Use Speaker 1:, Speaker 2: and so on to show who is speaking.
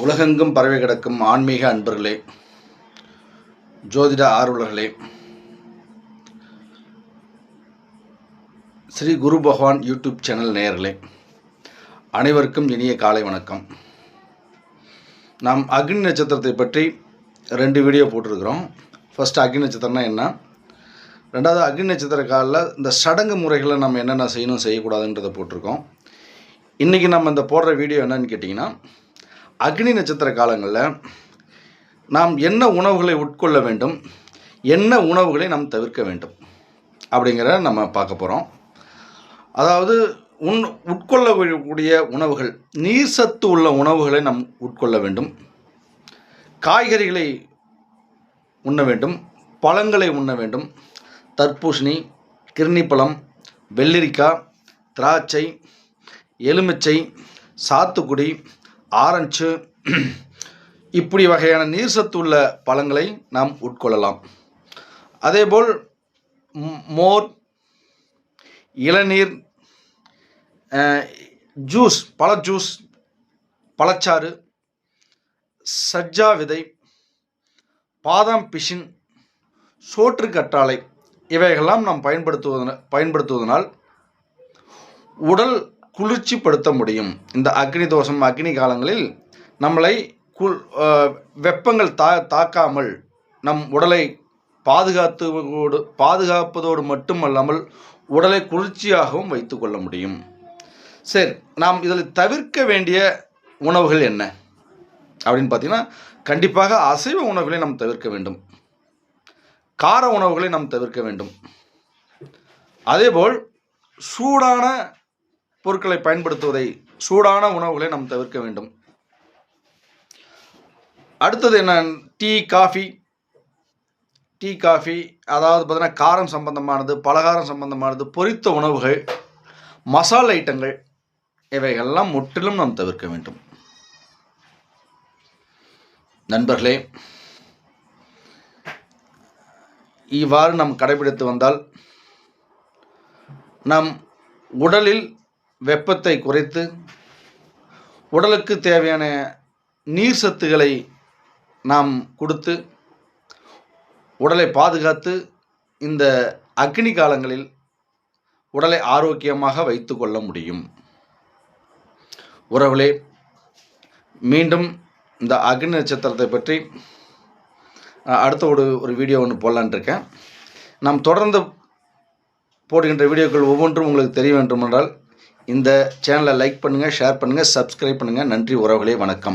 Speaker 1: உலகெங்கும் பரவி கிடக்கும் ஆன்மீக அன்பர்களே, ஜோதிட ஆர்வலர்களே, ஸ்ரீ குரு பகவான் யூடியூப் சேனல் நேயர்களே, அனைவருக்கும் இனிய காலை வணக்கம். நாம் அக்னி நட்சத்திரத்தை பற்றி 2 வீடியோ போட்டிருக்கிறோம். ஃபஸ்ட்டு அக்னி நட்சத்திரம்னா என்ன, ரெண்டாவது அக்னி நட்சத்திர காலில் இந்த சடங்கு முறைகளை நம்ம என்னென்ன செய்யணும் செய்யக்கூடாதுன்றதை போட்டிருக்கோம். இன்றைக்கி நம்ம இந்த போடுற வீடியோ என்னன்னு கேட்டிங்கன்னா, அக்னி நட்சத்திர காலங்களில் நாம் என்ன உணவுகளை உட்கொள்ள வேண்டும், என்ன உணவுகளை நாம் தவிர்க்க வேண்டும் அப்படிங்கிற நம்ம பார்க்க போகிறோம். அதாவது உட்கொள்ளக்கூடிய உணவுகள், நீர் சத்து உள்ள உணவுகளை நாம் உட்கொள்ள வேண்டும், காய்கறிகளை உண்ண வேண்டும், பழங்களை உண்ண வேண்டும். தர்பூசணி, கிர்ணிப்பழம், வெள்ளரிக்காய், திராட்சை, எலுமிச்சை, சாத்துக்குடி, ஆரஞ்சு, இப்படி வகையான நீர் சத்து உள்ள பழங்களை நாம் உட்கொள்ளலாம். அதேபோல் மோர், இளநீர், ஜூஸ், பழ பழச்சாறு, சஜ்ஜா விதை, பாதாம் பிசின், சோற்று கற்றாழை இவைகளெல்லாம் நாம் பயன்படுத்துவதனால் உடல் குளிர்ச்சிப்படுத்த முடியும். இந்த அக்னி தோஷம், அக்னி காலங்களில் நம்மளை வெப்பங்கள் தாக்காமல் நம் உடலை பாதுகாப்பதோடு மட்டுமல்லாமல் உடலை குளிர்ச்சியாகவும் வைத்து கொள்ள முடியும். சரி, நாம் இதில் தவிர்க்க வேண்டிய உணவுகள் என்ன அப்படின்னு பார்த்தீங்கன்னா, கண்டிப்பாக அசைவ உணவுகளை நாம் தவிர்க்க வேண்டும், கார உணவுகளை நாம் தவிர்க்க வேண்டும். அதேபோல் சூடான பொருட்களை பயன்படுத்துவதை, சூடான உணவுகளை நாம் தவிர்க்க வேண்டும். அடுத்தது என்ன, டீ காஃபி, அதாவது பார்த்தீங்கன்னா காரம் சம்பந்தமானது, பலகாரம் சம்பந்தமானது, பொரித்த உணவுகள், மசாலா ஐட்டங்கள் இவைகள்லாம் முற்றிலும் நாம் தவிர்க்க வேண்டும். நண்பர்களே, இவ்வாறு நாம் கடைபிடித்து வந்தால் நம் உடலில் வெப்பத்தை குறைத்து உடலுக்கு தேவையான நீர் சத்துக்களை நாம் கொடுத்து உடலை பாதுகாத்து இந்த அக்னி காலங்களில் உடலை ஆரோக்கியமாக வைத்து கொள்ள முடியும். உறவுகளே, மீண்டும் இந்த அக்னி நட்சத்திரத்தை பற்றி அடுத்த ஒரு வீடியோ ஒன்று போடலான் இருக்கேன். நாம் தொடர்ந்து போடுகின்ற வீடியோக்கள் ஒவ்வொன்றும் உங்களுக்கு தெரிய வேண்டும் என்றால் இந்த சேனலை லைக் பண்ணுங்கள், ஷேர் பண்ணுங்கள், சப்ஸ்கிரைப் பண்ணுங்கள். நன்றி உறவுகளே, வணக்கம்.